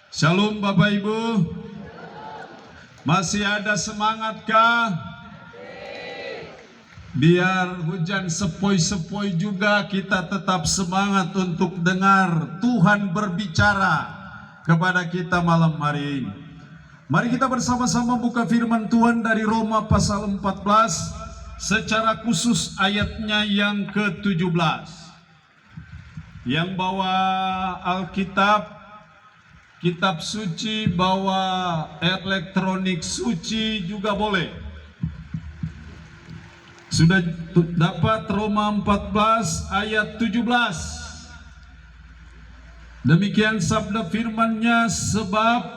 Shalom Bapak Ibu. Masih ada semangatkah? Biar hujan sepoi-sepoi juga kita tetap semangat untuk dengar Tuhan berbicara kepada kita malam hari ini. Mari kita bersama-sama buka firman Tuhan dari Roma pasal 14, secara khusus ayatnya yang ke-17. Yang bawa Alkitab, kitab suci, bawa elektronik suci juga boleh. Sudah dapat Roma 14 ayat 17. Demikian sabda firman-Nya, sebab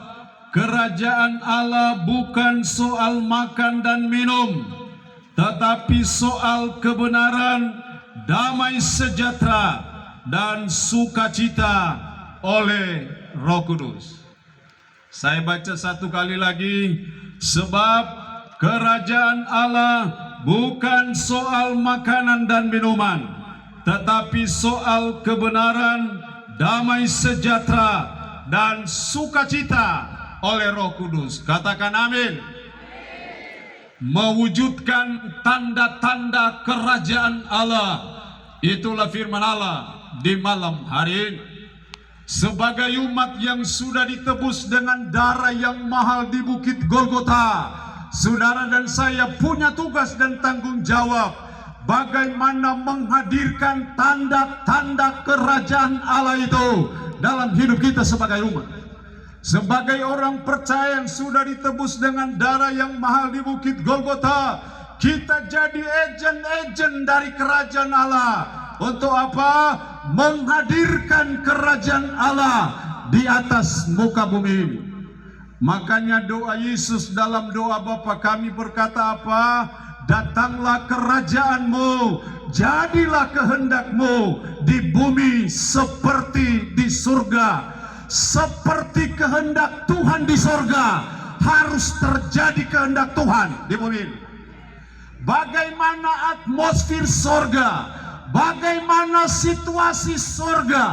kerajaan Allah bukan soal makan dan minum, tetapi soal kebenaran, damai sejahtera, dan sukacita oleh Roh Kudus. Saya baca satu kali lagi, sebab kerajaan Allah bukan soal makanan dan minuman, tetapi soal kebenaran, damai sejahtera, dan sukacita oleh Roh Kudus. Katakan amin. Mewujudkan tanda-tanda kerajaan Allah, itulah firman Allah di malam hari ini. Sebagai umat yang sudah ditebus dengan darah yang mahal di Bukit Golgota, saudara dan saya punya tugas dan tanggung jawab bagaimana menghadirkan tanda-tanda kerajaan Allah itu dalam hidup kita sebagai umat. Sebagai orang percaya yang sudah ditebus dengan darah yang mahal di Bukit Golgota, kita jadi agen-agen dari kerajaan Allah. Untuk apa? Menghadirkan kerajaan Allah di atas muka bumi ini. Makanya doa Yesus dalam doa Bapa kami berkata apa? Datanglah kerajaan-Mu, jadilah kehendak-Mu di bumi seperti di surga. Seperti kehendak Tuhan di surga, harus terjadi kehendak Tuhan di bumi ini. Bagaimana atmosfer surga, bagaimana situasi surga,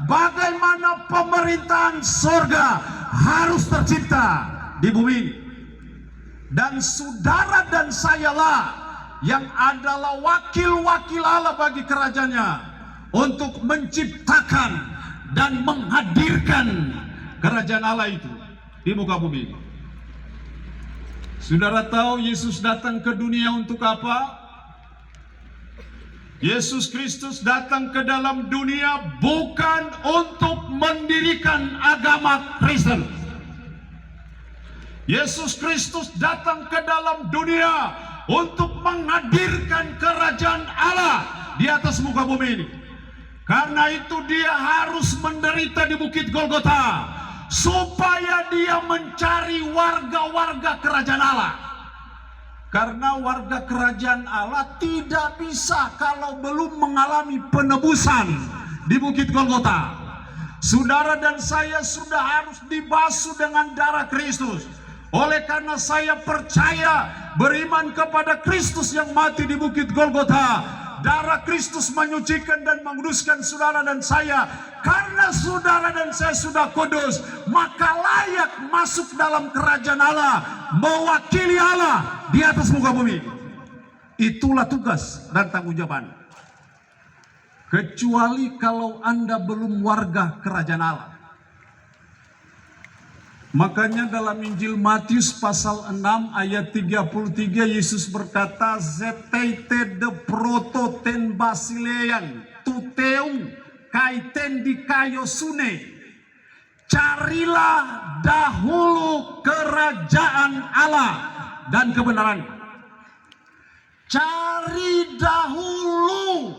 bagaimana pemerintahan surga harus tercipta di bumi ini. Dan saudara dan sayalah yang adalah wakil-wakil Allah bagi kerajaannya untuk menciptakan dan menghadirkan kerajaan Allah itu di muka bumi ini. Saudara tahu Yesus datang ke dunia untuk apa? Yesus Kristus datang ke dalam dunia bukan untuk mendirikan agama Kristen. Yesus Kristus datang ke dalam dunia untuk menghadirkan kerajaan Allah di atas muka bumi ini. Karena itu dia harus menderita di Bukit Golgota supaya dia mencari warga-warga kerajaan Allah. Karena warga kerajaan Allah tidak bisa kalau belum mengalami penebusan di Bukit Golgota. Saudara dan saya sudah harus dibasuh dengan darah Kristus. Oleh karena saya percaya, beriman kepada Kristus yang mati di Bukit Golgota, darah Kristus menyucikan dan menguduskan saudara dan saya. Karena saudara dan saya sudah kudus, maka layak masuk dalam kerajaan Allah, mewakili Allah di atas muka bumi. Itulah tugas dan tanggung jawab Anda. Kecuali kalau Anda belum warga kerajaan Allah. Makanya dalam Injil Matius pasal 6 ayat 33 Yesus berkata, "Zetete de proto ten basilean tuteum kaiten di kayo sune." Carilah dahulu kerajaan Allah dan kebenaran. Cari dahulu.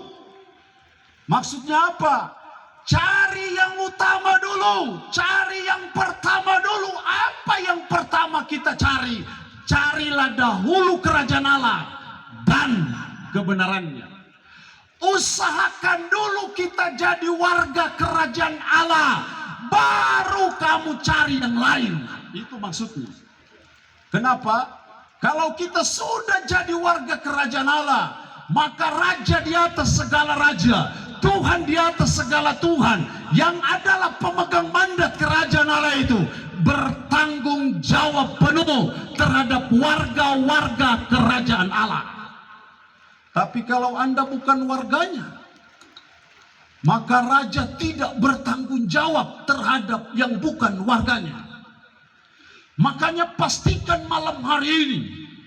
Maksudnya apa? Cari yang utama dulu, cari yang pertama dulu. Apa yang pertama kita cari? Carilah dahulu kerajaan Allah dan kebenarannya. Usahakan dulu kita jadi warga kerajaan Allah, baru kamu cari yang lain. Itu maksudnya. Kenapa? Kalau kita sudah jadi warga kerajaan Allah, maka raja di atas segala raja, Tuhan di atas segala Tuhan, yang adalah pemegang mandat kerajaan Allah itu, bertanggung jawab penuh terhadap warga-warga kerajaan Allah. Tapi kalau Anda bukan warganya, maka raja tidak bertanggung jawab terhadap yang bukan warganya. Makanya pastikan malam hari ini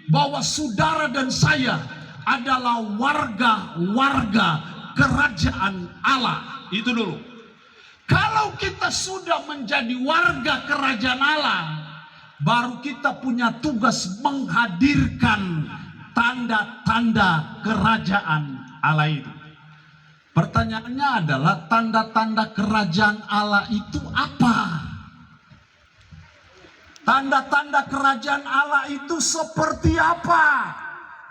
bahwa saudara dan saya adalah warga-warga kerajaan Allah. Itu dulu. Kalau kita sudah menjadi warga kerajaan Allah, baru kita punya tugas menghadirkan tanda-tanda kerajaan Allah itu. Pertanyaannya adalah, tanda-tanda kerajaan Allah itu apa? Tanda-tanda kerajaan Allah itu seperti apa?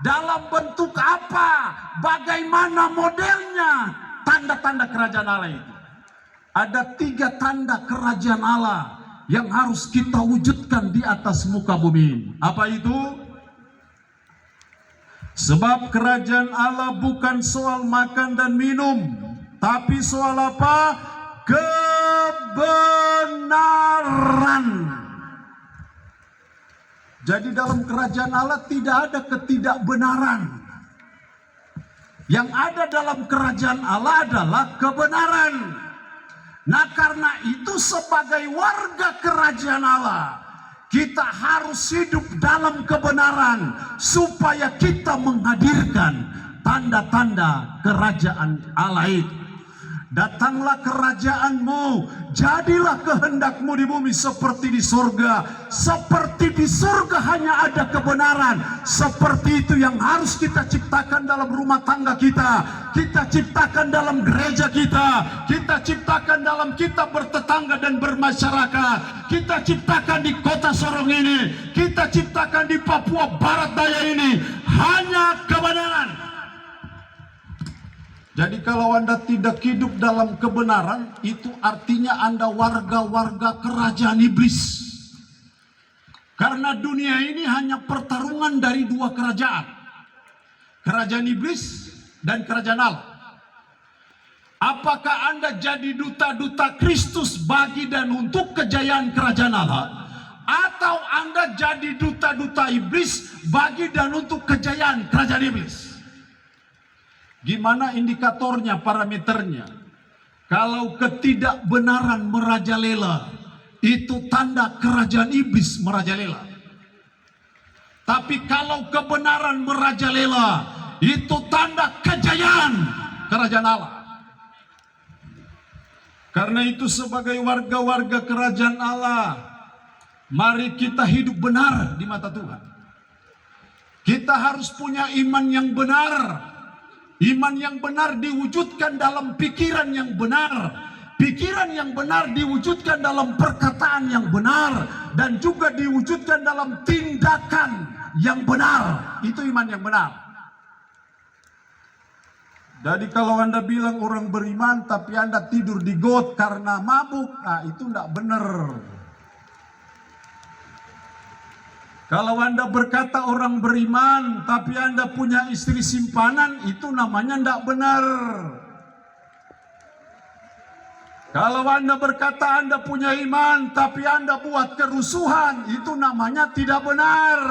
Dalam bentuk apa? Bagaimana modelnya tanda-tanda kerajaan Allah itu? Ada 3 tanda kerajaan Allah yang harus kita wujudkan di atas muka bumi ini. Apa itu? Sebab kerajaan Allah bukan soal makan dan minum, tapi soal apa? Kebenaran. Jadi dalam kerajaan Allah tidak ada ketidakbenaran. Yang ada dalam kerajaan Allah adalah kebenaran. Nah, karena itu sebagai warga kerajaan Allah, kita harus hidup dalam kebenaran supaya kita menghadirkan tanda-tanda kerajaan Allah itu. Datanglah kerajaanmu, jadilah kehendakmu di bumi seperti di surga. Seperti di surga hanya ada kebenaran. Seperti itu yang harus kita ciptakan dalam rumah tangga kita. Kita ciptakan dalam gereja kita. Kita ciptakan dalam kita bertetangga dan bermasyarakat. Kita ciptakan di kota Sorong ini. Kita ciptakan di Papua Barat Daya ini. Hanya kebenaran. Jadi kalau Anda tidak hidup dalam kebenaran, itu artinya Anda warga-warga kerajaan iblis. Karena dunia ini hanya pertarungan dari 2 kerajaan. Kerajaan iblis dan kerajaan Allah. Apakah Anda jadi duta-duta Kristus bagi dan untuk kejayaan kerajaan Allah? Atau Anda jadi duta-duta iblis bagi dan untuk kejayaan kerajaan iblis? Gimana indikatornya, parameternya? Kalau ketidakbenaran merajalela, itu tanda kerajaan iblis merajalela. Tapi kalau kebenaran merajalela, itu tanda kejayaan kerajaan Allah. Karena itu sebagai warga-warga kerajaan Allah, mari kita hidup benar di mata Tuhan. Kita harus punya iman yang benar. Iman yang benar diwujudkan dalam pikiran yang benar. Pikiran yang benar diwujudkan dalam perkataan yang benar. Dan juga diwujudkan dalam tindakan yang benar. Itu iman yang benar. Jadi kalau Anda bilang orang beriman tapi Anda tidur di got karena mabuk, nah itu tidak benar. Kalau Anda berkata orang beriman, tapi Anda punya istri simpanan, itu namanya tidak benar. Kalau Anda berkata Anda punya iman, tapi Anda buat kerusuhan, itu namanya tidak benar.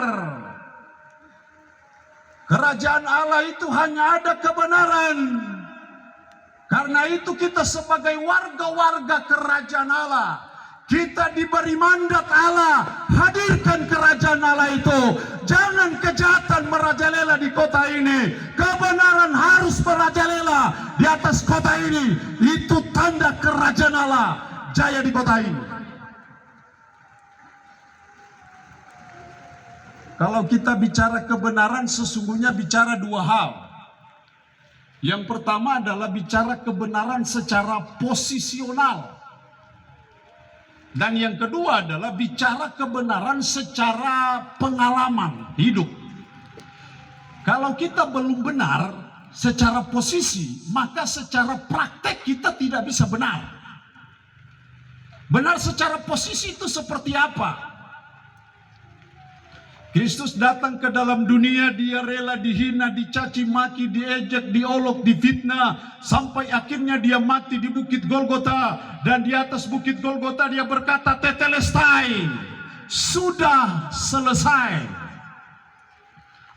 Kerajaan Allah itu hanya ada kebenaran. Karena itu kita sebagai warga-warga kerajaan Allah, kita diberi mandat Allah, hadirkan kerajaan Allah itu. Jangan kejahatan merajalela di kota ini. Kebenaran harus merajalela di atas kota ini. Itu tanda kerajaan Allah jaya di kota ini. Kalau kita bicara kebenaran, sesungguhnya bicara 2 hal. Yang pertama adalah bicara kebenaran secara posisional. Dan yang kedua adalah bicara kebenaran secara pengalaman hidup. Kalau kita belum benar secara posisi, maka secara praktek kita tidak bisa benar. Benar secara posisi itu seperti apa? Kristus datang ke dalam dunia, dia rela dihina, dicaci maki, diejek, diolok, difitnah, sampai akhirnya dia mati di bukit Golgota. Dan di atas bukit Golgota dia berkata, tetelestai, sudah selesai.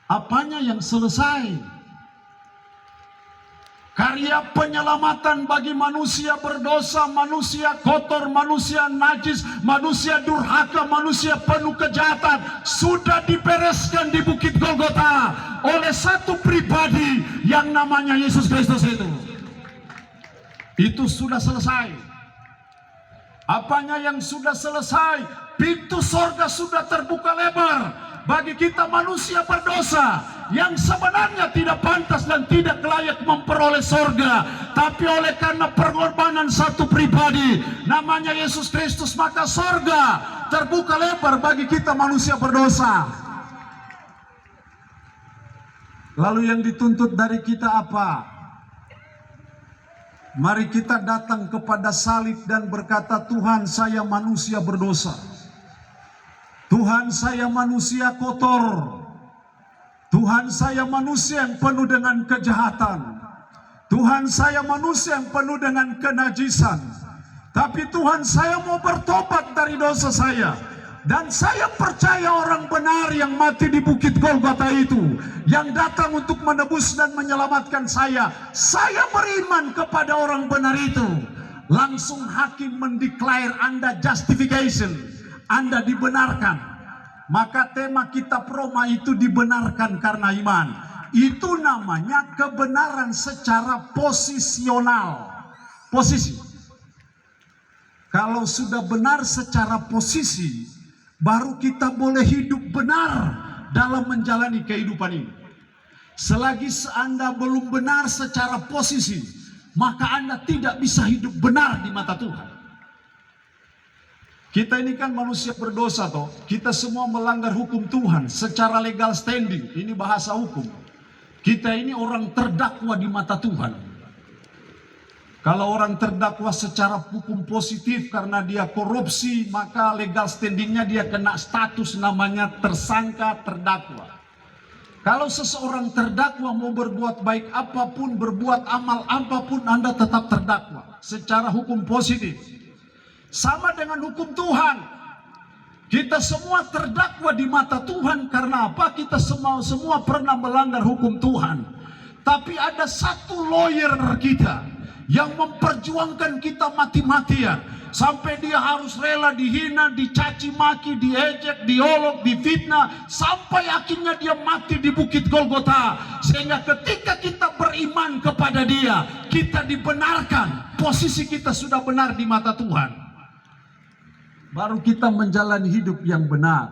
Apanya yang selesai? Karya penyelamatan bagi manusia berdosa, manusia kotor, manusia najis, manusia durhaka, manusia penuh kejahatan sudah dibereskan di bukit Golgota oleh satu pribadi yang namanya Yesus Kristus itu. Itu sudah selesai. Apanya yang sudah selesai? Pintu sorga sudah terbuka lebar bagi kita manusia berdosa yang sebenarnya tidak pantas dan tidak layak memperoleh sorga, tapi oleh karena pengorbanan satu pribadi namanya Yesus Kristus, maka sorga terbuka lebar bagi kita manusia berdosa. Lalu yang dituntut dari kita apa? Mari kita datang kepada salib dan berkata, Tuhan, saya manusia berdosa. Tuhan, saya manusia kotor. Tuhan, saya manusia yang penuh dengan kejahatan. Tuhan, saya manusia yang penuh dengan kenajisan. Tapi Tuhan, saya mau bertobat dari dosa saya. Dan saya percaya orang benar yang mati di bukit Golgota itu, yang datang untuk menebus dan menyelamatkan saya. Saya beriman kepada orang benar itu. Langsung hakim mendeklarasi Anda justification, Anda dibenarkan. Maka tema kitab Roma itu dibenarkan karena iman. Itu namanya kebenaran secara posisional. Posisi. Kalau sudah benar secara posisi, baru kita boleh hidup benar dalam menjalani kehidupan ini. Selagi Anda belum benar secara posisi, maka Anda tidak bisa hidup benar di mata Tuhan. Kita ini kan manusia berdosa toh. Kita semua melanggar hukum Tuhan secara legal standing. Ini bahasa hukum. Kita ini orang terdakwa di mata Tuhan. Kalau orang terdakwa secara hukum positif karena dia korupsi, maka legal standingnya dia kena status namanya tersangka terdakwa. Kalau seseorang terdakwa mau berbuat baik apapun, berbuat amal apapun, Anda tetap terdakwa secara hukum positif. Sama dengan hukum Tuhan. Kita semua terdakwa di mata Tuhan. Karena apa? Kita semua pernah melanggar hukum Tuhan. Tapi ada satu lawyer kita yang memperjuangkan kita mati-matian. Sampai dia harus rela dihina, dicaci maki, diejek, diolok, difitnah. Sampai akhirnya dia mati di bukit Golgota. Sehingga ketika kita beriman kepada dia, kita dibenarkan. Posisi kita sudah benar di mata Tuhan. Baru kita menjalani hidup yang benar.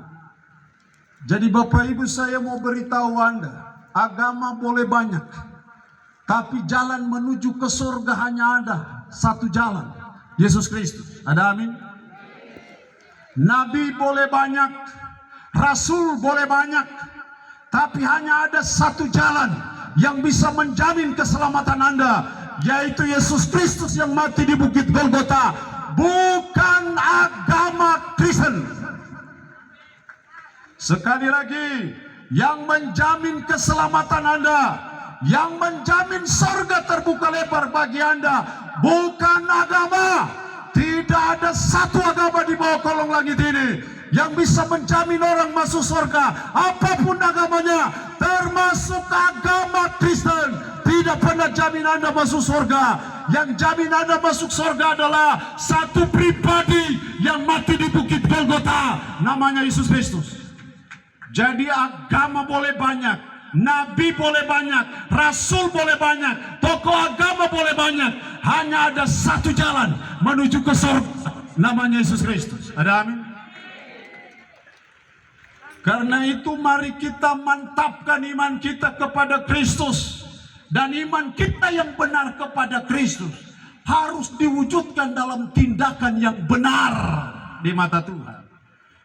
Jadi Bapak Ibu, saya mau beritahu Anda, agama boleh banyak, tapi jalan menuju ke surga hanya ada satu jalan, Yesus Kristus. Ada amin? Nabi boleh banyak, Rasul boleh banyak, tapi hanya ada satu jalan yang bisa menjamin keselamatan Anda, yaitu Yesus Kristus yang mati di bukit Golgota. Bukan agama Kristen. Sekali lagi, yang menjamin keselamatan Anda, yang menjamin surga terbuka lebar bagi Anda, bukan agama. Tidak ada satu agama di bawah kolong langit ini yang bisa menjamin orang masuk surga, apapun agamanya, termasuk agama Kristen. Tidak pernah jamin Anda masuk surga. Yang jamin Anda masuk surga adalah satu pribadi yang mati di bukit Golgota, namanya Yesus Kristus. Jadi agama boleh banyak, nabi boleh banyak, rasul boleh banyak, tokoh agama boleh banyak, hanya ada satu jalan menuju ke surga, namanya Yesus Kristus. Ada amin? Karena itu mari kita mantapkan iman kita kepada Kristus. Dan iman kita yang benar kepada Kristus harus diwujudkan dalam tindakan yang benar di mata Tuhan.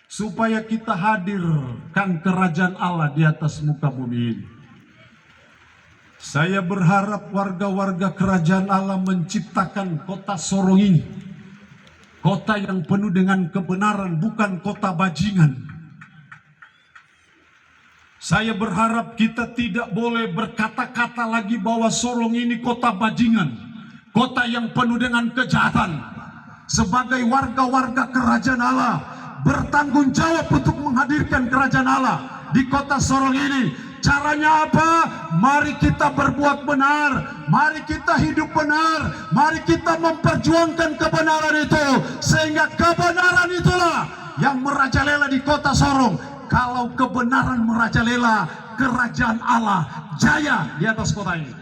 Supaya kita hadirkan kerajaan Allah di atas muka bumi ini. Saya berharap warga-warga kerajaan Allah menciptakan kota Sorong ini. Kota yang penuh dengan kebenaran, bukan kota bajingan. Saya berharap kita tidak boleh berkata-kata lagi bahwa Sorong ini kota bajingan, kota yang penuh dengan kejahatan. Sebagai warga-warga kerajaan Allah, bertanggung jawab untuk menghadirkan kerajaan Allah di kota Sorong ini. Caranya apa? Mari kita berbuat benar, mari kita hidup benar, mari kita memperjuangkan kebenaran itu, sehingga kebenaran itulah yang merajalela di kota Sorong. Kalau kebenaran merajalela, kerajaan Allah jaya di atas kota ini.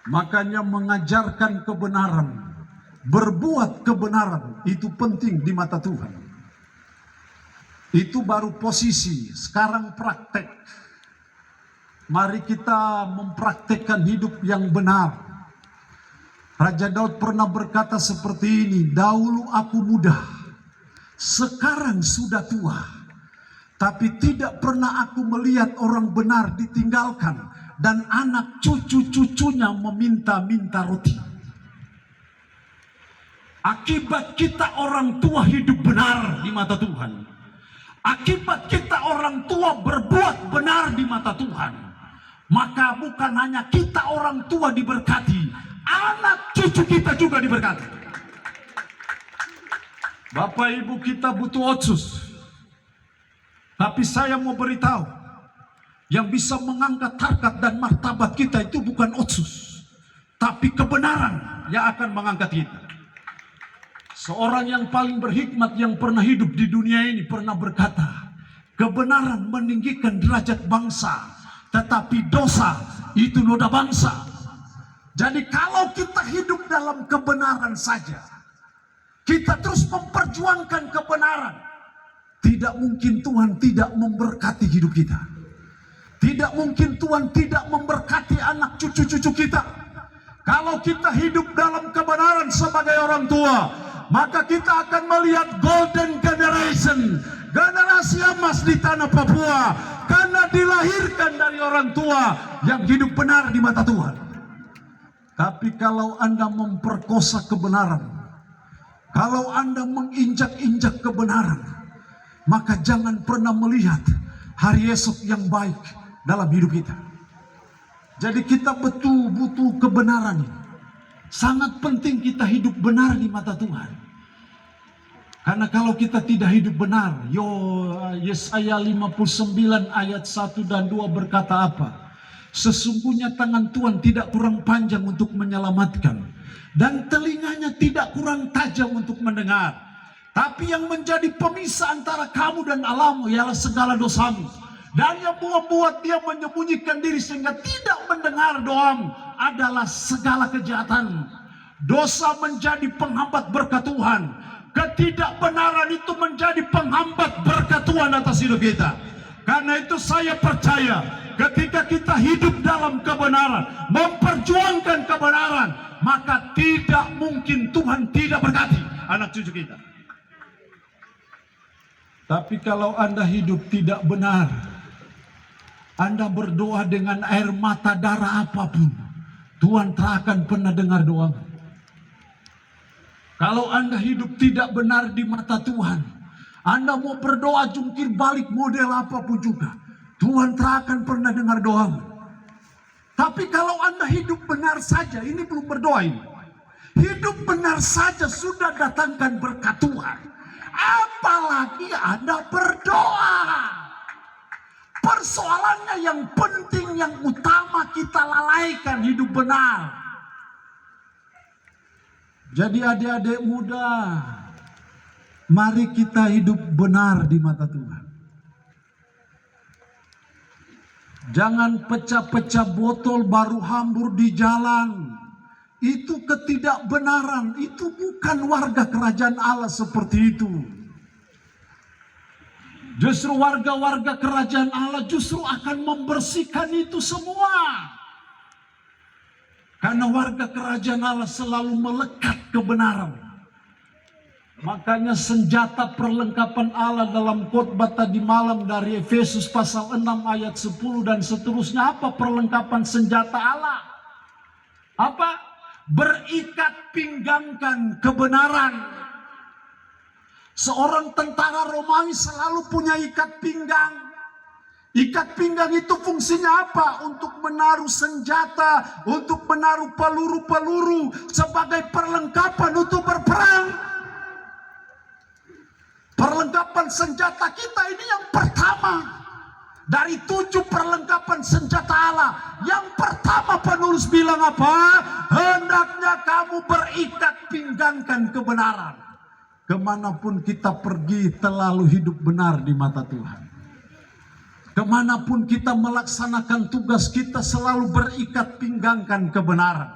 Makanya mengajarkan kebenaran, berbuat kebenaran itu penting di mata Tuhan. Itu baru posisi, sekarang praktek. Mari kita mempraktekkan hidup yang benar. Raja Daud pernah berkata seperti ini, dahulu aku muda, sekarang sudah tua, tapi tidak pernah aku melihat orang benar ditinggalkan dan anak cucu-cucunya meminta-minta roti. Akibat kita orang tua hidup benar di mata Tuhan, akibat kita orang tua berbuat benar di mata Tuhan, maka bukan hanya kita orang tua diberkati, anak cucu kita juga diberkati. Bapak Ibu kita butuh otsus, tapi saya mau beritahu, yang bisa mengangkat harkat dan martabat kita itu bukan otsus, tapi kebenaran yang akan mengangkat kita. Seorang yang paling berhikmat yang pernah hidup di dunia ini pernah berkata, kebenaran meninggikan derajat bangsa, tetapi dosa itu noda bangsa. Jadi kalau kita hidup dalam kebenaran saja, kita terus memperjuangkan kebenaran, tidak mungkin Tuhan tidak memberkati hidup kita. Tidak mungkin Tuhan tidak memberkati anak cucu-cucu kita. Kalau kita hidup dalam kebenaran sebagai orang tua, maka kita akan melihat golden generation, generasi emas di tanah Papua, karena dilahirkan dari orang tua yang hidup benar di mata Tuhan. Tapi kalau Anda memperkosa kebenaran, kalau Anda menginjak-injak kebenaran, maka jangan pernah melihat hari esok yang baik dalam hidup kita. Jadi kita butuh kebenaran ini. Sangat penting kita hidup benar di mata Tuhan. Karena kalau kita tidak hidup benar, Yesaya 59 ayat 1 dan 2 berkata apa? Sesungguhnya tangan Tuhan tidak kurang panjang untuk menyelamatkan, dan telinganya tidak kurang tajam untuk mendengar. Tapi yang menjadi pemisah antara kamu dan Allahmu ialah segala dosamu, dan yang membuat dia menyembunyikan diri sehingga tidak mendengar doamu adalah segala kejahatan. Dosa menjadi penghambat berkat Tuhan. Ketidakbenaran itu menjadi penghambat berkat Tuhan atas hidup kita. Karena itu saya percaya, ketika kita hidup dalam kebenaran, memperjuangkan kebenaran, maka tidak mungkin Tuhan tidak berkati anak cucu kita. Tapi kalau Anda hidup tidak benar, Anda berdoa dengan air mata darah apapun, Tuhan tak akan pernah dengar doamu. Kalau Anda hidup tidak benar di mata Tuhan, Anda mau berdoa jungkir balik model apapun juga, Tuhan tak akan pernah dengar doamu. Tapi kalau Anda hidup benar saja, ini belum berdoa ini. Hidup benar saja sudah datangkan berkat Tuhan. Apalagi Anda berdoa. Persoalannya yang penting, yang utama kita lalaikan hidup benar. Jadi adik-adik muda, mari kita hidup benar di mata Tuhan. Jangan pecah-pecah botol baru hambur di jalan. Itu ketidakbenaran, itu bukan warga kerajaan Allah seperti itu. Justru warga-warga kerajaan Allah justru akan membersihkan itu semua. Karena warga kerajaan Allah selalu melekat kebenaran. Makanya senjata perlengkapan Allah dalam khotbah tadi malam dari Efesus pasal 6 ayat 10 dan seterusnya, apa perlengkapan senjata Allah? Apa? Berikat pinggangkan kebenaran. Seorang tentara Romawi selalu punya ikat pinggang. Ikat pinggang itu fungsinya apa? Untuk menaruh senjata, untuk menaruh peluru-peluru sebagai perlengkapan untuk berperang. Perlengkapan senjata kita ini yang pertama dari 7 perlengkapan senjata Allah. Yang pertama penulis bilang apa? Hendaknya kamu berikat pinggangkan kebenaran. Kemanapun kita pergi terlalu hidup benar di mata Tuhan. Kemanapun kita melaksanakan tugas kita selalu berikat pinggangkan kebenaran.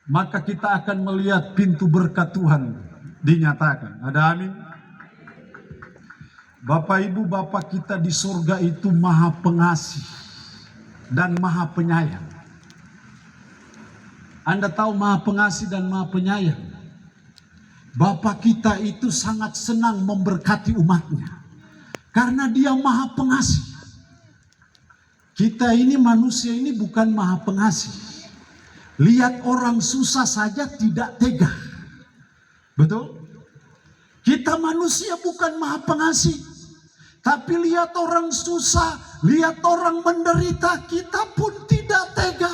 Maka kita akan melihat pintu berkat Tuhan dinyatakan. Ada amin? Bapak Ibu Bapak kita di surga itu maha pengasih dan maha penyayang. Anda tahu maha pengasih dan maha penyayang. Bapak kita itu sangat senang memberkati umatnya. Karena dia maha pengasih. Kita ini manusia ini bukan maha pengasih. Lihat orang susah saja tidak tega. Betul? Kita manusia bukan maha pengasih. Tapi lihat orang susah, lihat orang menderita, kita pun tidak tega.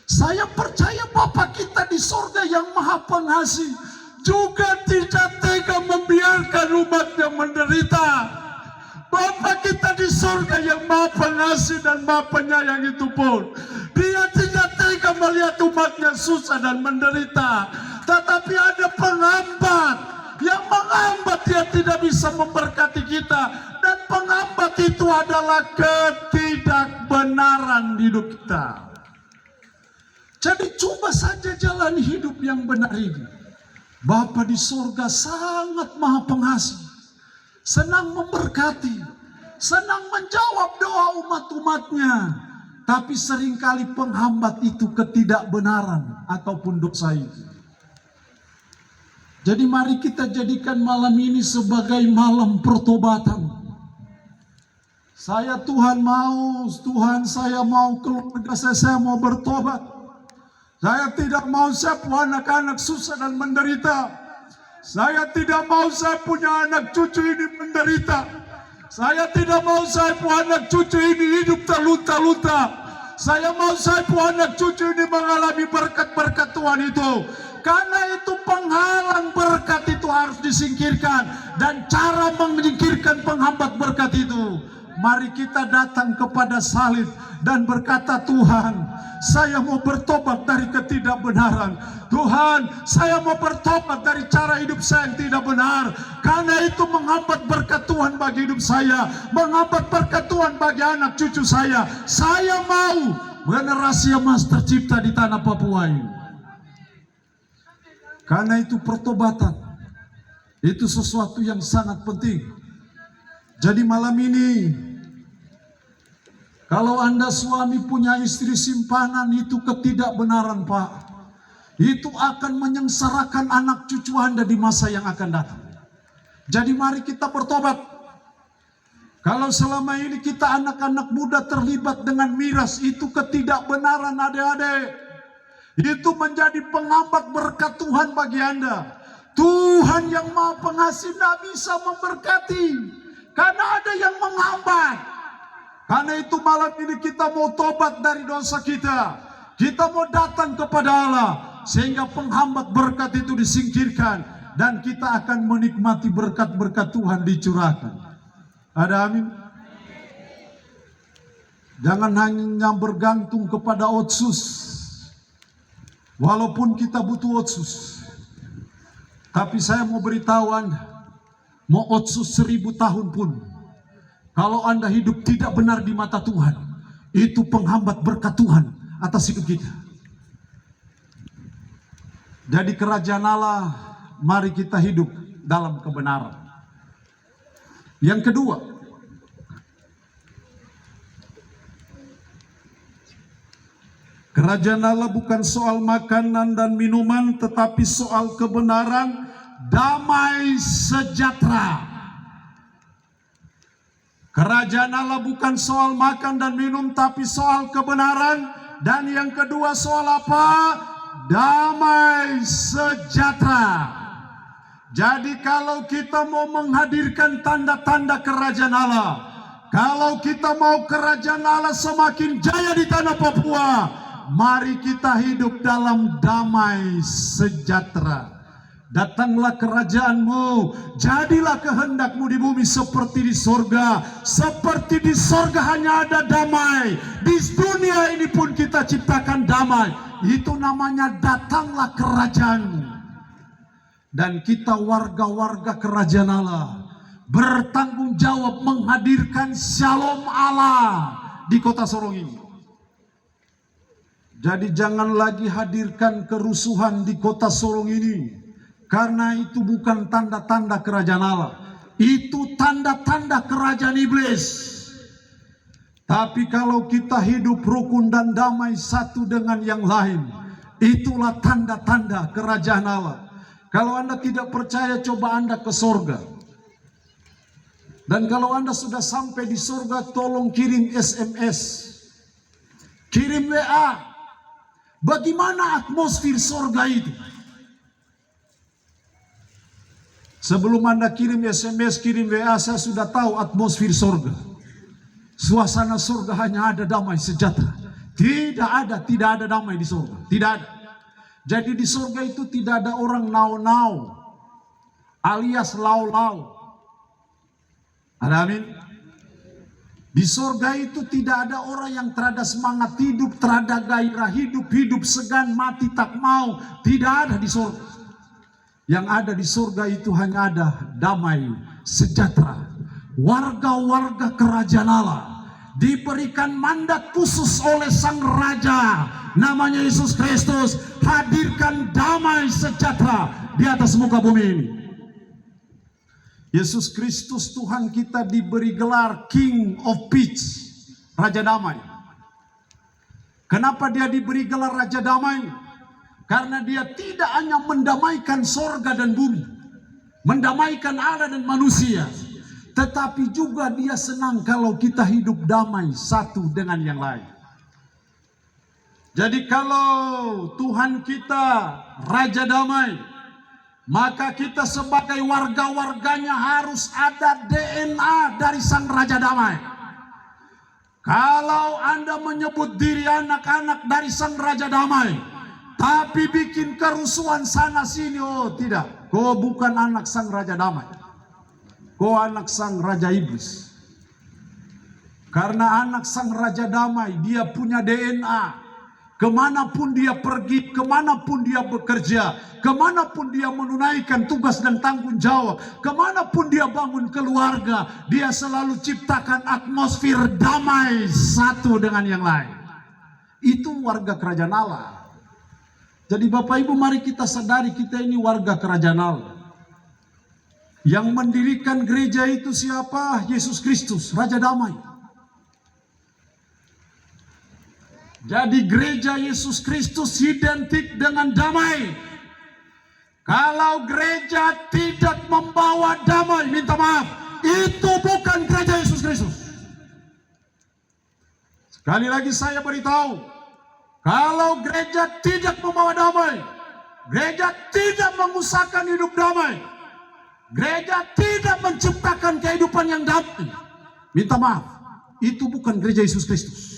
Saya percaya Bapa kita di surga yang maha pengasih juga tidak tega membiarkan umatnya menderita. Bapa kita di surga yang maha pengasih dan maha penyayang itu pun, dia tidak tega melihat umatnya susah dan menderita. Tetapi ada penghambat yang menghambat dia tidak bisa memberkati kita. Dan penghambat itu adalah ketidakbenaran di hidup kita. Jadi coba saja jalan hidup yang benar ini. Bapa di surga sangat maha pengasih, senang memberkati, senang menjawab doa umat-umatnya. Tapi seringkali penghambat itu ketidakbenaran ataupun dosa itu. Jadi mari kita jadikan malam ini sebagai malam pertobatan. Tuhan saya mau keluarga saya mau bertobat. Saya tidak mau saya punya anak-anak susah dan menderita. Saya tidak mau saya punya anak cucu ini menderita. Saya tidak mau saya punya anak cucu ini hidup terlunta-lunta. Saya mau saya punya anak cucu ini mengalami berkat-berkat Tuhan itu. Karena itu penghalang berkat itu harus disingkirkan. Dan cara menyingkirkan penghambat berkat itu, mari kita datang kepada salib dan berkata, Tuhan, saya mau bertobat dari ketidakbenaran. Tuhan, saya mau bertobat dari cara hidup saya yang tidak benar. Karena itu menghambat berkat Tuhan bagi hidup saya, menghambat berkat Tuhan bagi anak cucu saya. Saya mau generasi emas tercipta di tanah Papua ini. Karena itu pertobatan itu sesuatu yang sangat penting. Jadi malam ini, kalau Anda suami punya istri simpanan, itu ketidakbenaran Pak. Itu akan menyengsarakan anak cucu Anda di masa yang akan datang. Jadi mari kita bertobat. Kalau selama ini kita anak-anak muda terlibat dengan miras, itu ketidakbenaran adik-adik. Itu menjadi penghambat berkat Tuhan bagi Anda. Tuhan yang maha pengasih tidak bisa memberkati. Karena ada yang menghambat. Karena itu malam ini kita mau tobat dari dosa kita. Kita mau datang kepada Allah. Sehingga penghambat berkat itu disingkirkan. Dan kita akan menikmati berkat-berkat Tuhan dicurahkan. Ada amin? Jangan hanya bergantung kepada otsus. Walaupun kita butuh otsus. Tapi saya mau beritahu Anda. Mau otsus 1000 tahun pun. Kalau Anda hidup tidak benar di mata Tuhan, itu penghambat berkat Tuhan atas hidup kita. Jadi kerajaan Allah, mari kita hidup dalam kebenaran. Yang kedua, kerajaan Allah bukan soal makanan dan minuman, tetapi soal kebenaran, damai sejahtera. Kerajaan Allah bukan soal makan dan minum, tapi soal kebenaran. Dan yang kedua soal apa? Damai sejahtera. Jadi kalau kita mau menghadirkan tanda-tanda kerajaan Allah, Kalau kita mau kerajaan Allah semakin jaya di tanah Papua, mari kita hidup dalam damai sejahtera. Datanglah kerajaanmu, jadilah kehendakmu di bumi seperti di sorga. Seperti di sorga hanya ada damai, di dunia ini pun kita ciptakan damai. Itu namanya datanglah kerajaanmu. Dan kita warga-warga kerajaan Allah bertanggung jawab menghadirkan shalom Allah di kota Sorong ini. Jadi jangan lagi hadirkan kerusuhan di kota Sorong ini, karena itu bukan tanda-tanda kerajaan Allah. Itu tanda-tanda kerajaan iblis. Tapi kalau kita hidup rukun dan damai satu dengan yang lain, itulah tanda-tanda kerajaan Allah. Kalau Anda tidak percaya, coba Anda ke sorga. Dan kalau Anda sudah sampai di sorga, tolong kirim SMS, kirim WA. Bagaimana atmosfer sorga itu? Sebelum Anda kirim SMS, kirim WA, saya sudah tahu atmosfer sorga. Suasana sorga hanya ada damai sejahtera. Tidak ada damai di sorga. Tidak ada. Jadi di sorga itu tidak ada orang nau-nau alias lau-lau. Ada amin? Di sorga itu tidak ada orang yang terada semangat hidup, terada gairah hidup, hidup segan, mati tak mau. Tidak ada di sorga. Yang ada di sorga itu hanya ada damai sejahtera. Warga-warga kerajaan Allah diberikan mandat khusus oleh Sang Raja, namanya Yesus Kristus. Hadirkan damai sejahtera di atas muka bumi ini. Yesus Kristus Tuhan kita diberi gelar King of Peace, Raja Damai. Kenapa dia diberi gelar Raja Damai? Karena dia tidak hanya mendamaikan sorga dan bumi, mendamaikan Allah dan manusia, tetapi juga dia senang kalau kita hidup damai satu dengan yang lain. Jadi kalau Tuhan kita Raja Damai, maka kita sebagai warga-warganya harus ada DNA dari Sang Raja Damai. Kalau Anda menyebut diri anak-anak dari Sang Raja Damai, tapi bikin kerusuhan sana sini, oh tidak, kau bukan anak Sang Raja Damai. Kau anak Sang Raja Iblis. Karena anak Sang Raja Damai, dia punya DNA. Kemanapun dia pergi, kemanapun dia bekerja, kemanapun dia menunaikan tugas dan tanggung jawab, kemanapun dia bangun keluarga, dia selalu ciptakan atmosfer damai satu dengan yang lain. Itu warga kerajaan Allah. Jadi Bapak Ibu, mari kita sadari kita ini warga kerajaan Allah. Yang mendirikan gereja itu siapa? Yesus Kristus, Raja Damai. Jadi gereja Yesus Kristus identik dengan damai. Kalau gereja tidak membawa damai, minta maaf, itu bukan gereja Yesus Kristus. Sekali lagi saya beritahu, kalau gereja tidak membawa damai, gereja tidak mengusahakan hidup damai, gereja tidak menciptakan kehidupan yang damai, minta maaf, itu bukan gereja Yesus Kristus.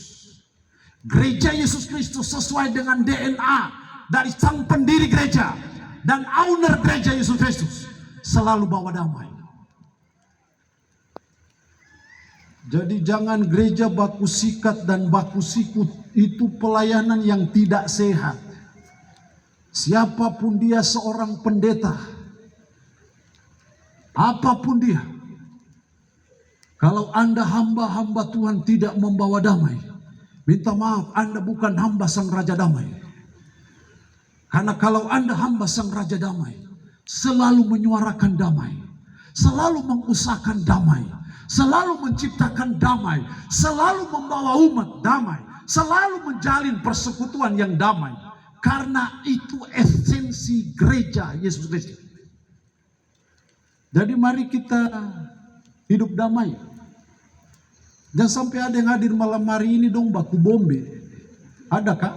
Gereja Yesus Kristus sesuai dengan DNA dari sang pendiri gereja dan owner gereja Yesus Kristus, selalu bawa damai. Jadi jangan gereja baku sikat dan baku sikut, itu pelayanan yang tidak sehat. Siapapun dia, seorang pendeta, apapun dia, kalau Anda hamba-hamba Tuhan tidak membawa damai, minta maaf, Anda bukan hamba Sang Raja Damai. Karena kalau Anda hamba Sang Raja Damai, selalu menyuarakan damai, selalu mengusahakan damai, selalu menciptakan damai, selalu membawa umat damai, selalu menjalin persekutuan yang damai. Karena itu esensi gereja Yesus Kristus. Jadi mari kita hidup damai. Jangan sampai ada yang hadir malam hari ini dong baku bombe. Ada kak?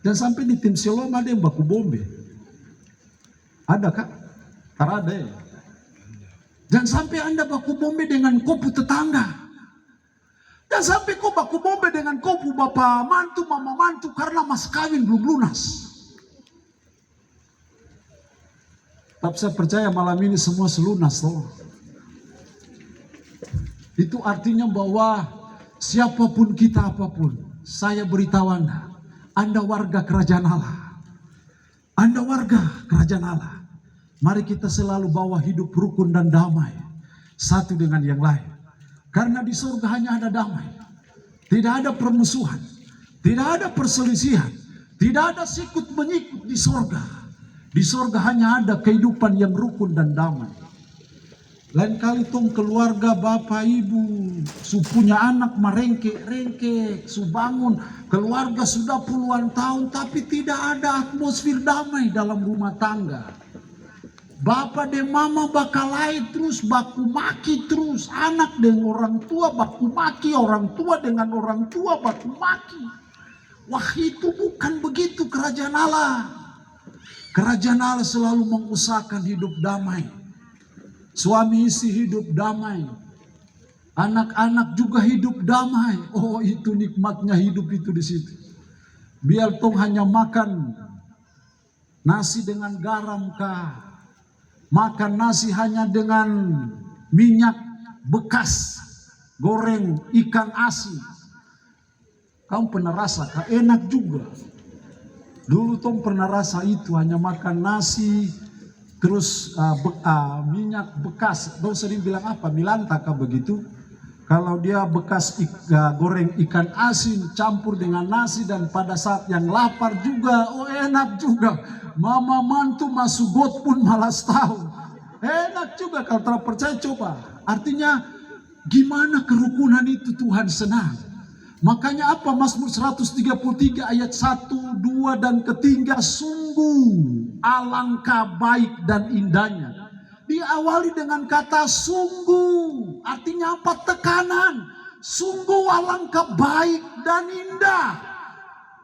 Jangan sampai di tim Siloam ada yang baku bombe. Ada kak? Tak ada ya. Jangan sampai Anda baku bombe dengan kopu tetangga. Dan sampai kau baku bombe dengan kau pu bapak mantu, mama mantu karena mas kawin belum lunas. Tapi saya percaya malam ini semua selunas loh. Itu artinya bahwa siapapun kita apapun, saya beritahu Anda warga kerajaan Allah. Anda warga kerajaan Allah. Mari kita selalu bawa hidup rukun dan damai satu dengan yang lain. Karena di surga hanya ada damai. Tidak ada permusuhan. Tidak ada perselisihan. Tidak ada sikut menyikut di surga. Di surga hanya ada kehidupan yang rukun dan damai. Lain kali tong keluarga bapak ibu su punya anak merengke-rengke, su bangun keluarga sudah puluhan tahun tapi tidak ada atmosfer damai dalam rumah tangga. Bapak dan mama bakalai terus, baku maki terus, anak dengan orang tua baku maki, orang tua dengan orang tua baku maki. Wah, itu bukan begitu kerajaan Allah. Kerajaan Allah selalu mengusahakan hidup damai. Suami istri hidup damai. Anak-anak juga hidup damai. Oh, itu nikmatnya hidup itu di situ. Biar tong hanya makan nasi dengan garam kah? Makan nasi hanya dengan minyak bekas, goreng ikan asin. Kamu pernah rasa kah? Enak juga. Dulu tong pernah rasa itu hanya makan nasi terus minyak bekas. Dong sering bilang apa? Milanta kah begitu? Kalau dia bekas goreng ikan asin campur dengan nasi dan pada saat yang lapar juga, oh enak juga. Mama mantu masuk got pun malas tahu. Enak juga kalau tak percaya coba. Artinya gimana kerukunan itu Tuhan senang. Makanya apa Mazmur 133 ayat 1, 2 dan ketiga, sungguh alangkah baik dan indahnya. Diawali dengan kata sungguh, artinya apa? Tekanan. Sungguh alangkah baik dan indah.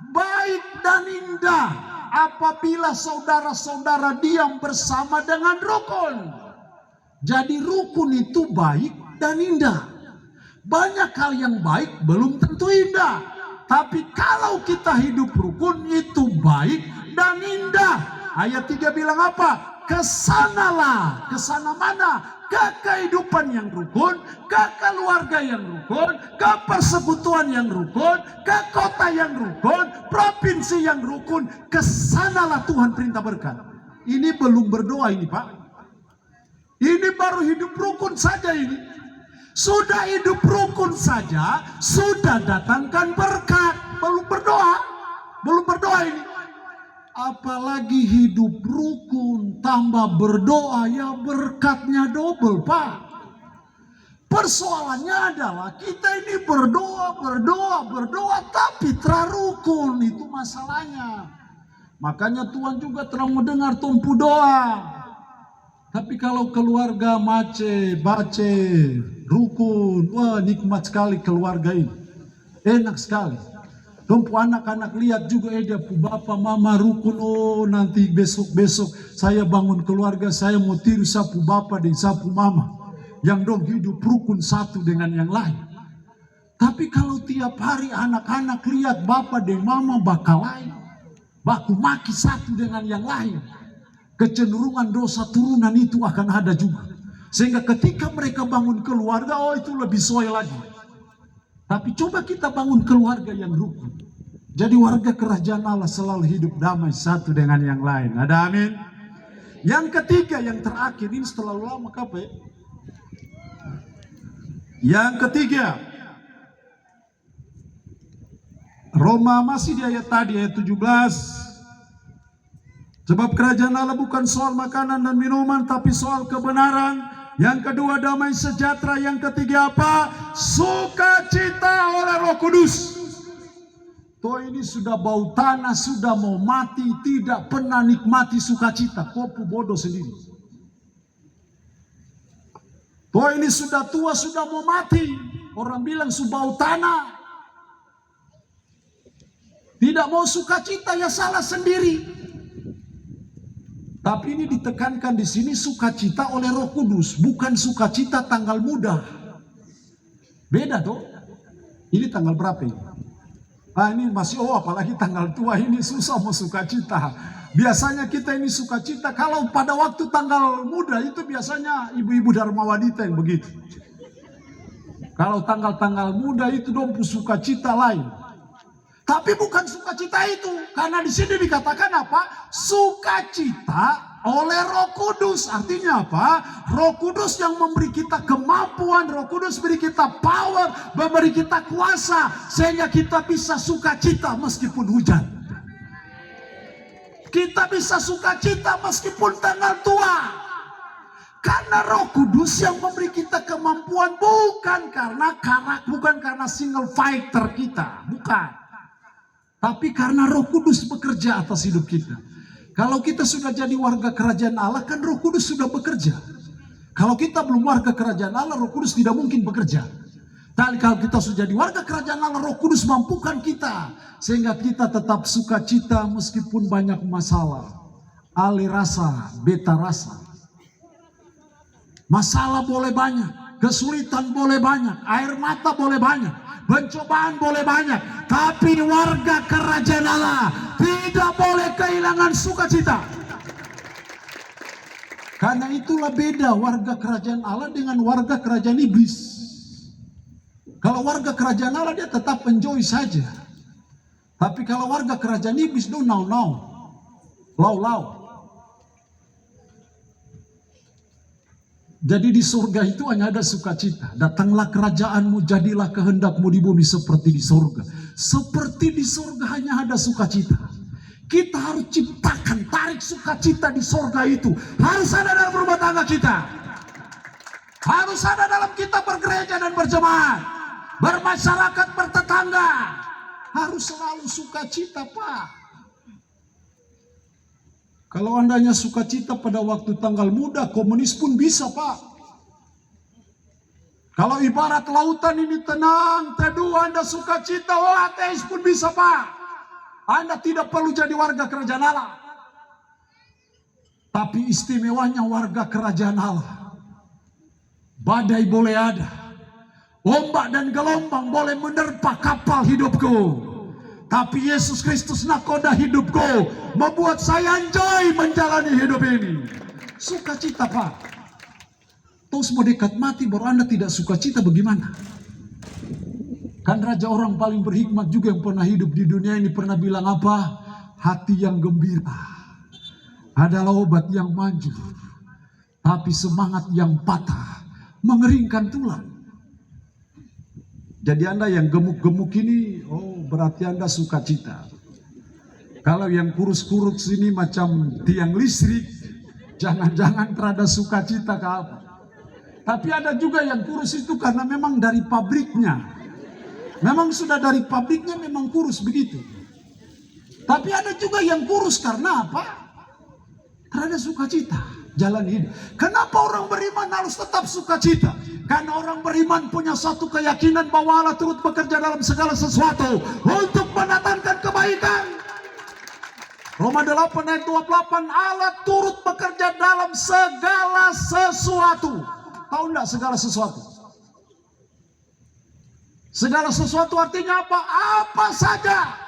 Baik dan indah apabila saudara-saudara diam bersama dengan rukun. Jadi rukun itu baik dan indah. Banyak hal yang baik belum tentu indah. Tapi kalau kita hidup rukun itu baik dan indah. Ayat 3 bilang apa? Kesanalah. Kesana mana? Ke kehidupan yang rukun, ke keluarga yang rukun, ke persekutuan yang rukun, ke kota yang rukun, provinsi yang rukun. Kesanalah Tuhan perintah berkat. Ini belum berdoa ini Pak. Ini baru hidup rukun saja ini. Sudah hidup rukun saja, sudah datangkan berkat. Belum berdoa. Belum berdoa ini. Apalagi hidup rukun tambah berdoa, ya berkatnya double Pak. Persoalannya adalah kita ini berdoa tapi terarukun, itu masalahnya. Makanya Tuhan juga telah mendengar tumpu doa. Tapi kalau keluarga bace, rukun, wah nikmat sekali keluarga ini. Enak sekali. Tumpu anak-anak lihat juga dia pu bapak mama rukun. Oh nanti besok-besok saya bangun keluarga saya mau tiru sapu bapak dan sapu mama. Yang dong hidup rukun satu dengan yang lain. Tapi kalau tiap hari anak-anak lihat bapak dan mama bakal lain. Baku maki satu dengan yang lain. Kecenderungan dosa turunan itu akan ada juga. Sehingga ketika mereka bangun keluarga, oh itu lebih soy lagi. Tapi coba kita bangun keluarga yang rukun. Jadi warga kerajaan Allah selalu hidup damai satu dengan yang lain. Ada amin. Yang ketiga, yang terakhir, ini setelah lama apa ya? Yang ketiga, Roma masih di ayat tadi, ayat 17. Sebab kerajaan Allah bukan soal makanan dan minuman, tapi soal kebenaran. Yang kedua damai sejahtera. Yang ketiga apa? Sukacita oleh Roh Kudus. Toh ini sudah bau tanah, sudah mau mati, tidak pernah nikmati sukacita. Kopu bodoh sendiri. Toh ini sudah tua, sudah mau mati. Orang bilang su bau tanah. Tidak mau sukacita, ya salah sendiri. Tapi ini ditekankan di sini sukacita oleh Roh Kudus, bukan sukacita tanggal muda. Beda toh. Ini tanggal berapa ini? Ini masih, apalagi tanggal tua ini susah mau sukacita. Biasanya kita ini sukacita kalau pada waktu tanggal muda itu biasanya ibu-ibu Dharma Wadita yang begitu. Kalau tanggal-tanggal muda itu dong sukacita lain. Tapi bukan sukacita itu, karena di sini dikatakan apa? Sukacita oleh Roh Kudus. Artinya apa? Roh Kudus yang memberi kita kemampuan, Roh Kudus beri kita power, memberi kita kuasa, sehingga kita bisa sukacita meskipun hujan. Kita bisa sukacita meskipun tanggal tua. Karena Roh Kudus yang memberi kita kemampuan, bukan karena single fighter kita, bukan. Tapi karena Roh Kudus bekerja atas hidup kita. Kalau kita sudah jadi warga kerajaan Allah, kan Roh Kudus sudah bekerja. Kalau kita belum warga kerajaan Allah, Roh Kudus tidak mungkin bekerja. Tapi kalau kita sudah jadi warga kerajaan Allah, Roh Kudus mampukan kita. Sehingga kita tetap sukacita meskipun banyak masalah. Ali rasa, beta rasa. Masalah boleh banyak, kesulitan boleh banyak, air mata boleh banyak, pencobaan boleh banyak. Tapi warga kerajaan Allah tidak boleh kehilangan sukacita. Karena itulah beda warga kerajaan Allah dengan warga kerajaan iblis. Kalau warga kerajaan Allah dia tetap enjoy saja. Tapi kalau warga kerajaan iblis do now, lau. Jadi di surga itu hanya ada sukacita. Datanglah kerajaanmu, jadilah kehendakmu di bumi seperti di surga. Seperti di surga hanya ada sukacita. Kita harus ciptakan, tarik sukacita di surga itu. Harus ada dalam rumah tangga kita. Harus ada dalam kita bergereja dan berjemaat. Bermasyarakat, bertetangga. Harus selalu sukacita, Pak. Kalau andanya sukacita pada waktu tanggal muda, komunis pun bisa, Pak. Kalau ibarat lautan ini tenang, teduh, Anda sukacita, ateis pun bisa, Pak. Anda tidak perlu jadi warga kerajaan Allah. Tapi istimewanya warga kerajaan Allah. Badai boleh ada. Ombak dan gelombang boleh menerpa kapal hidupku. Tapi Yesus Kristus nakoda hidupku, membuat saya enjoy menjalani hidup ini. Sukacita, Pak. Terus mau dekat mati baru Anda tidak sukacita bagaimana? Kan raja orang paling berhikmat juga yang pernah hidup di dunia ini pernah bilang apa? Hati yang gembira adalah obat yang manjur. Tapi semangat yang patah mengeringkan tulang. Jadi Anda yang gemuk-gemuk ini, berarti Anda sukacita. Kalau yang kurus-kurus ini macam tiang listrik, jangan-jangan terada sukacita ke apa. Tapi ada juga yang kurus itu karena memang dari pabriknya. Memang sudah dari pabriknya memang kurus begitu. Tapi ada juga yang kurus karena apa? Terada sukacita. Jalan hidup. Kenapa orang beriman harus tetap sukacita? Karena orang beriman punya satu keyakinan bahwa Allah turut bekerja dalam segala sesuatu untuk mendatangkan kebaikan. Roma 8 ayat 28, Allah turut bekerja dalam segala sesuatu. Tahu enggak segala sesuatu? Segala sesuatu artinya apa? Apa saja.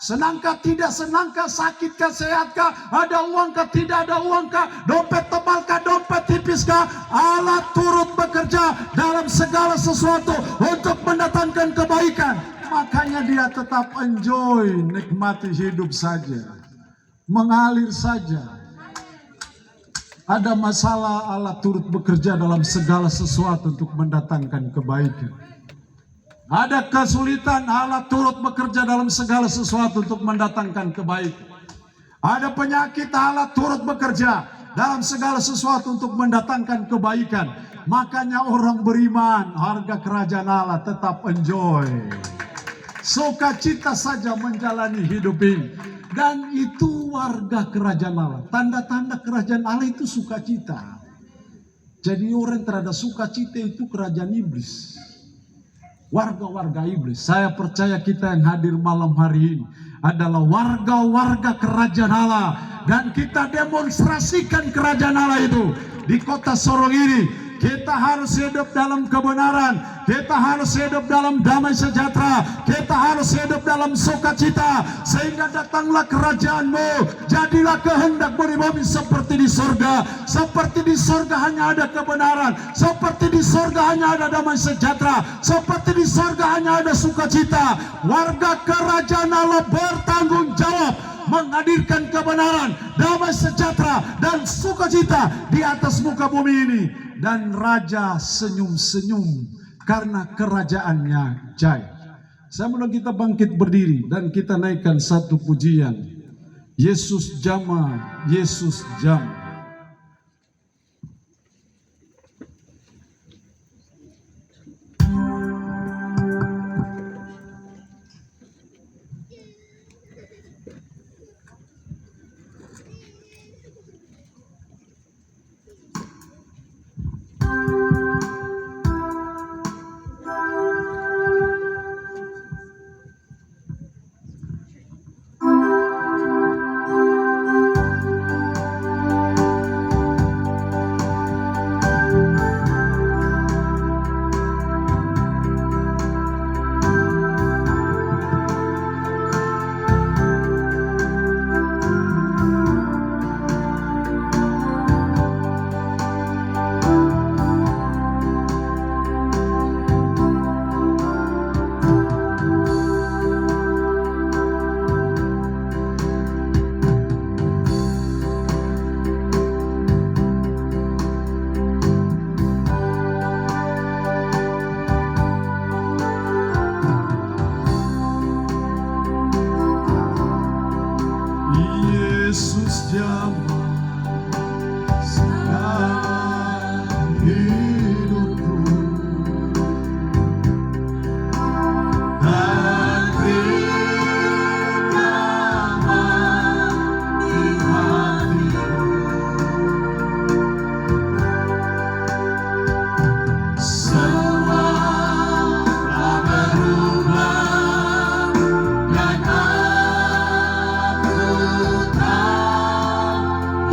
Senangkah tidak senangkah, sakitkah sehatkah, ada uangkah tidak ada uangkah, dompet tebalkah dompet tipiskah, Allah turut bekerja dalam segala sesuatu untuk mendatangkan kebaikan. Makanya dia tetap enjoy, nikmati hidup saja, mengalir saja. Ada masalah, Allah turut bekerja dalam segala sesuatu untuk mendatangkan kebaikan. Ada kesulitan, Allah turut bekerja dalam segala sesuatu untuk mendatangkan kebaikan. Ada penyakit, Allah turut bekerja dalam segala sesuatu untuk mendatangkan kebaikan. Makanya orang beriman, harga kerajaan Allah tetap enjoy. Sukacita saja menjalani hidup ini. Dan itu warga kerajaan Allah. Tanda-tanda kerajaan Allah itu sukacita. Jadi orang terhadap sukacita itu kerajaan iblis. Warga-warga iblis. Saya percaya kita yang hadir malam hari ini adalah warga-warga kerajaan Allah. Dan kita demonstrasikan kerajaan Allah itu di kota Sorong ini. Kita harus hidup dalam kebenaran. Kita harus hidup dalam damai sejahtera. Kita harus hidup dalam sukacita. Sehingga datanglah kerajaan-Mu. Jadilah kehendak-Mu di bumi seperti di sorga. Seperti di sorga hanya ada kebenaran. Seperti di sorga hanya ada damai sejahtera. Seperti di sorga hanya ada sukacita. Warga kerajaan Allah bertanggung jawab menghadirkan kebenaran, damai sejahtera, dan sukacita di atas muka bumi ini. Dan Raja senyum-senyum karena kerajaannya jaya. Sebelum kita bangkit berdiri dan kita naikkan satu pujian, Yesus jamah, Yesus jamah. Yesus jamah segala hidupku, dan bernyaman di hatiku. Semua telah berubah dan aku tahu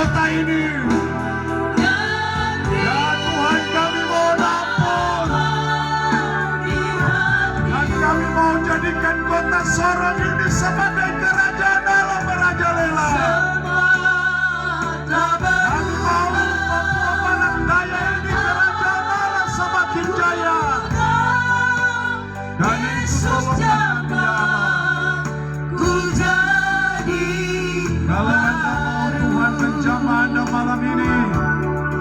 kota ini. Ya Tuhan, kami mohon ampun, dan kami mau jadikan kota Sorong ini sebagai kerajaan Allah merajalela. Kami mau Papua Barat Daya ini kerajaan Allah semakin jaya. Dan itu tolonglah kami ya Allah. Kalau Anda mau Tuhan menjamah Anda malam ini,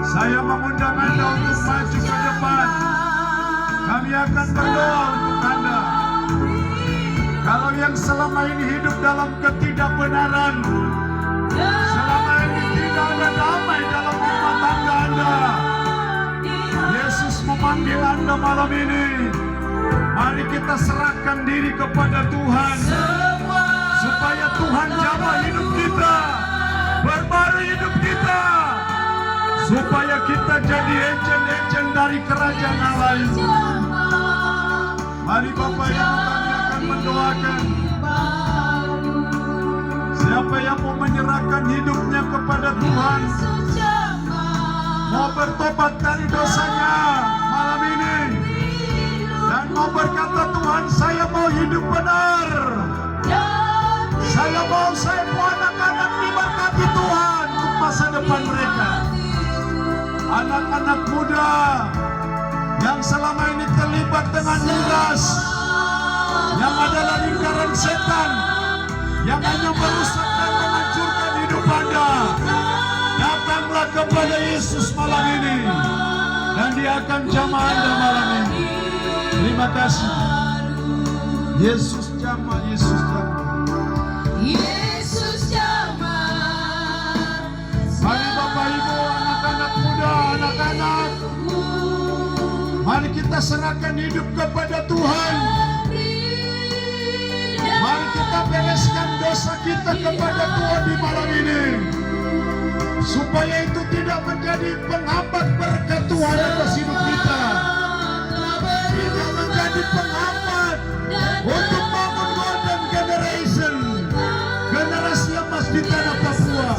saya mengundang Anda untuk maju ke depan. Kami akan berdoa untuk Anda. Kalau yang selama ini hidup dalam ketidakbenaran, selama ini tidak ada damai dalam rumah tangga Anda, Yesus memanggil Anda malam ini. Mari kita serahkan diri kepada Tuhan, supaya Tuhan jamah hidup kita, perbarui hidup kita, supaya kita jadi ejen-ejen dari kerajaan Allah itu. Mari Bapak Ibu, kami akan mendoakan. Siapa yang mau menyerahkan hidupnya kepada Tuhan, mau bertobat dari dosanya malam ini, dan mau berkata, Tuhan, saya mau hidup benar, saya mau anak-anak diberkati Tuhan untuk masa depan mereka. Anak-anak muda yang selama ini terlibat dengan miras, yang adalah lingkaran setan, yang hanya merusak dan menghancurkan hidup Anda, datanglah kepada Yesus malam ini, dan Dia akan jamah Anda malam ini. Terima kasih. Yesus jamah, Yesus jamah. Yesus jamah. Mari Bapak Ibu, anak-anak muda, anak-anak, mari kita serahkan hidup kepada Tuhan. Mari kita bereskan dosa kita kepada Tuhan di malam ini, supaya itu tidak menjadi penghambat berkat Tuhan atas hidup kita, tidak menjadi penghambat untuk bangun golden generation, generasi emas di tanah Papua.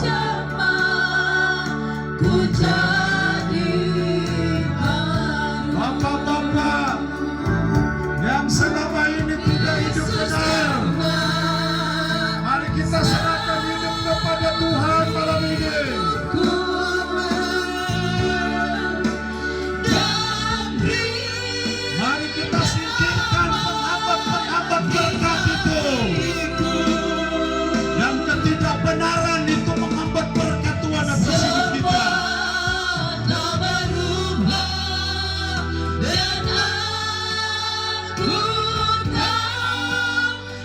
Bapak-bapak yang selama ini tidak hidup benar, mari kita serahkan hidup kepada Tuhan malam ini. Mari kita singkirkan penghambat-penghambat berkat itu, yang ketidakbenaran itu menghambat berkat Tuhan atas hidup kita.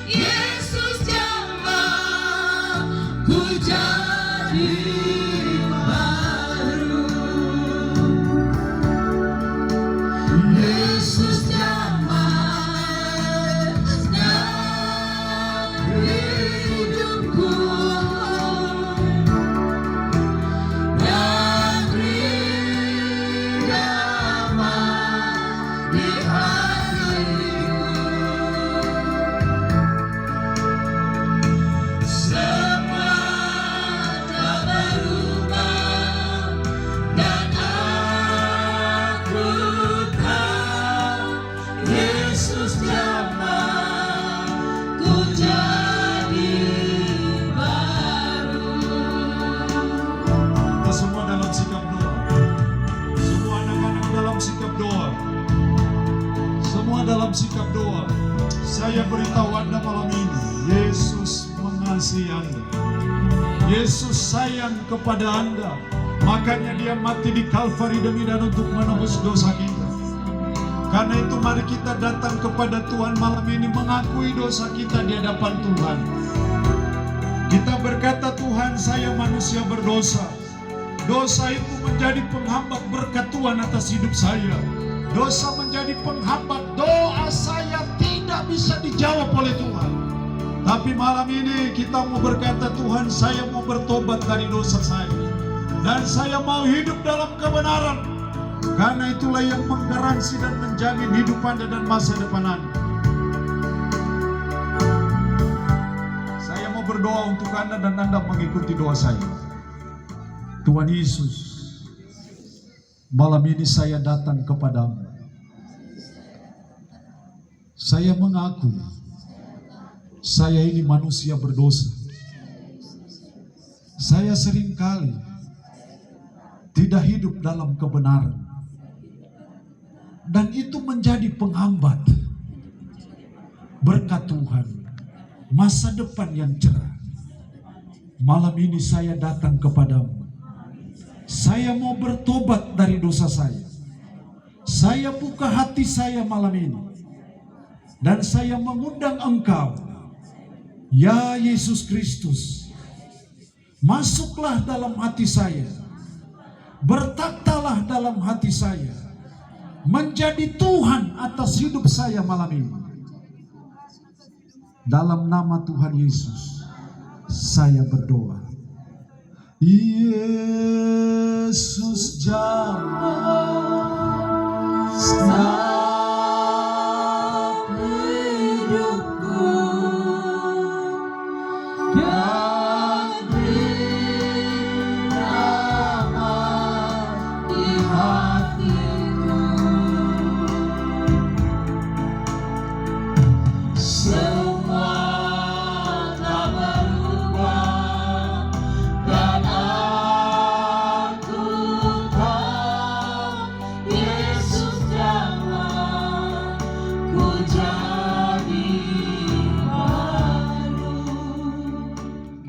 Yesus jamah, ku jadi baru. Yesus jamah, dalam hidupku, dan beri damai di hatiku. Semua tak berubah, dan aku tahu Yesus jamah, ku jadi baru. Kita semua dalam sikap doa. Semua anak-anak dalam sikap doa. Semua dalam sikap doa. Saya beritahu Anda malam ini, Yesus mengasihi Anda. Yesus sayang kepada Anda. Makanya Dia mati di Kalvari demi dan untuk menebus dosa kita. Karena itu mari kita datang kepada Tuhan malam ini, mengakui dosa kita di hadapan Tuhan. Kita berkata, Tuhan, saya manusia berdosa. Dosa itu menjadi penghambat berkat Tuhan atas hidup saya. Dosa menjadi penghambat, doa saya tidak bisa dijawab oleh Tuhan. Tapi malam ini kita mau berkata, Tuhan, saya mau bertobat dari dosa saya, dan saya mau hidup dalam kebenaran. Karena itulah yang menggaransi dan menjamin hidup Anda dan masa depan Anda. Saya mau berdoa untuk Anda dan Anda mengikuti doa saya. Tuhan Yesus, malam ini saya datang kepadamu. Saya mengaku saya ini manusia berdosa. Saya seringkali tidak hidup dalam kebenaran, dan itu menjadi penghambat berkat Tuhan masa depan yang cerah. Malam ini saya datang kepadamu. Saya mau bertobat dari dosa saya. Saya buka hati saya malam ini, dan saya mengundang Engkau, ya Yesus Kristus, masuklah dalam hati saya, bertakhtalah dalam hati saya, menjadi Tuhan atas hidup saya malam ini. Dalam nama Tuhan Yesus, saya berdoa. Yesus jamah Stop hidupku dan beri nama di hatiku. Semua tak berubah dan aku tahu Yesus jamah ku jadi baru.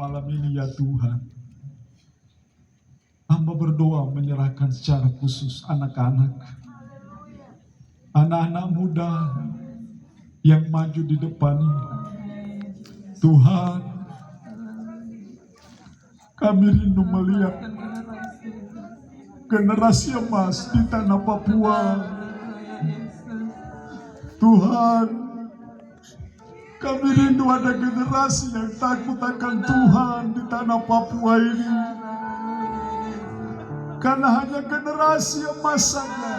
malam ini, ya Tuhan, hamba berdoa menyerahkan secara khusus anak-anak muda yang maju di depan ini. Tuhan, kami rindu melihat generasi emas di tanah Papua. Tuhan, kami rindu ada generasi yang takut akan Tuhan di tanah Papua ini. Karena hanya generasi emas saja,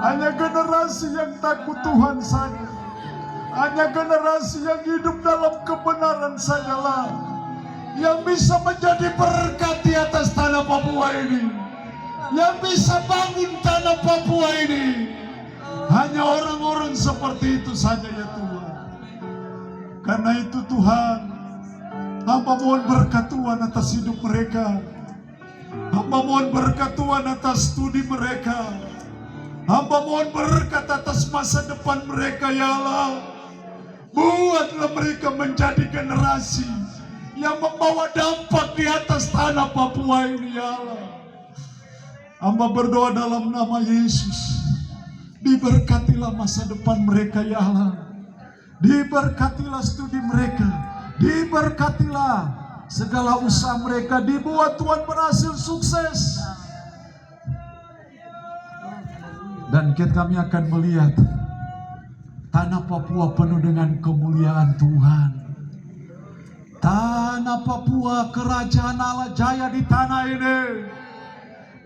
hanya generasi yang takut Tuhan saja, hanya generasi yang hidup dalam kebenaran sajalah yang bisa menjadi berkat di atas tanah Papua ini, yang bisa bangun tanah Papua ini. Hanya orang-orang seperti itu saja, ya Tuhan. Karena itu Tuhan, hamba mohon berkat Tuhan atas hidup mereka. Hamba mohon berkat Tuhan atas studi mereka. Hamba mohon berkat atas masa depan mereka, ya Allah. Buatlah mereka menjadi generasi yang membawa dampak di atas tanah Papua ini, ya Allah. Hamba berdoa dalam nama Yesus. Diberkatilah masa depan mereka, ya Allah. Diberkatilah studi mereka. Diberkatilah segala usaha mereka. Dibuat Tuhan berhasil sukses. Dan kami akan melihat tanah Papua penuh dengan kemuliaan Tuhan. Tanah Papua, kerajaan Allah jaya di tanah ini.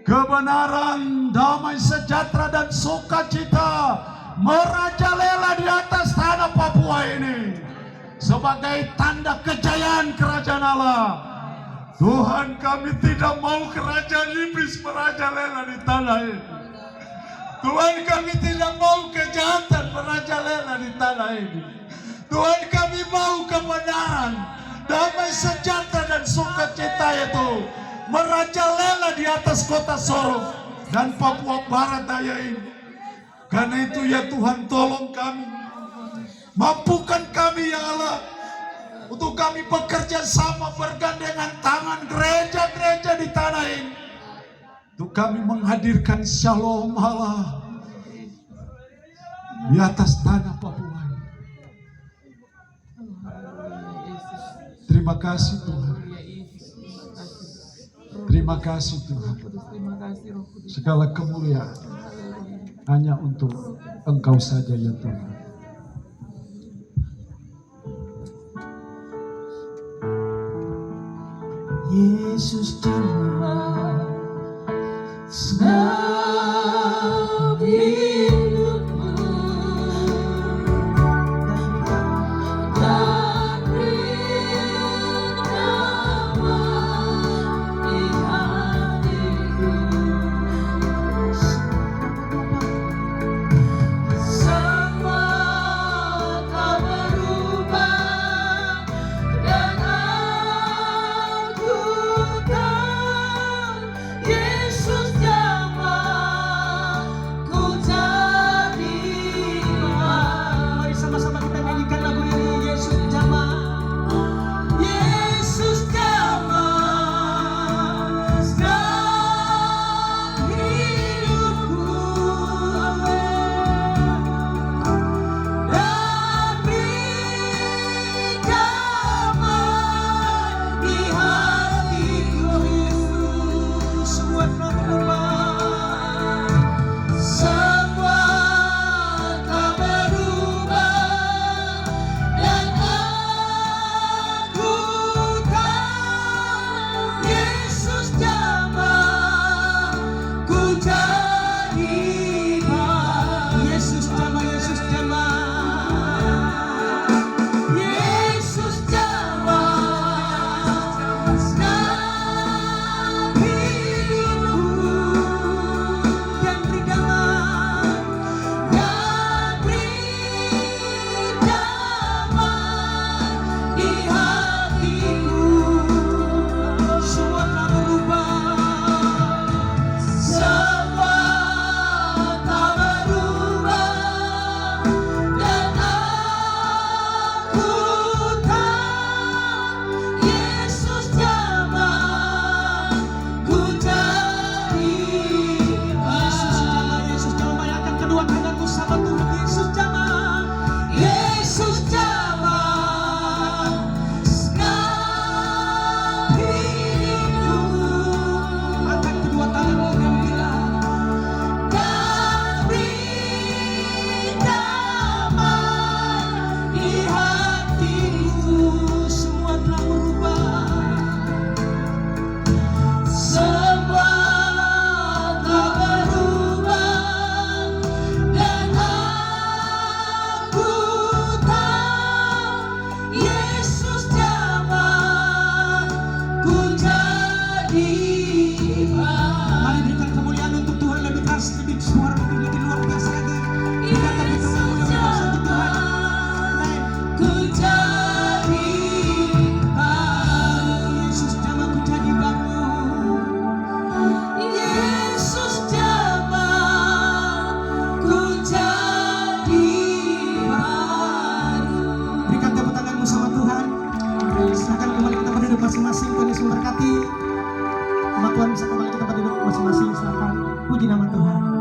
Kebenaran, damai sejahtera dan sukacita merajalela di atas tanah Papua ini sebagai tanda kejayaan kerajaan Allah. Tuhan, kami tidak mau kerajaan iblis merajalela di tanah ini. Tuhan, kami tidak mau kejahatan merajalela di tanah ini. Tuhan, kami mau kebenaran, damai sejahtera dan sukacita itu merajalela di atas kota Sorong dan Papua Barat Daya ini. Karena itu, ya Tuhan, tolong kami, mampukan kami, ya Allah, untuk kami bekerja sama bergandengan tangan gereja-gereja di tanah ini, untuk kami menghadirkan shalom Allah di atas tanah Papua ini. Terima kasih Tuhan. Terima kasih Tuhan. Segala kemuliaan hanya untuk Engkau saja, ya Tuhan. Yesus jamah segala hidupku dan beri nama di hatiku. Mari berikan kemuliaan untuk Tuhan lebih keras, lebih suara, lebih luar biasa lagi. Berikan tepuk tangan yang lebih keras untuk Tuhan. Amin. Ku jadi baru. Yesus jamaku jadi baru. Yesus jamaku jadi baru. Berikan tepuk tanganmu sama Tuhan. Silakan kembali ke tempat duduk masing-masing. Tuhan Yesus memberkati. Umat Tuhan bisa kembali ke tempat duduk masing-masing. Silakan. Puji nama Tuhan.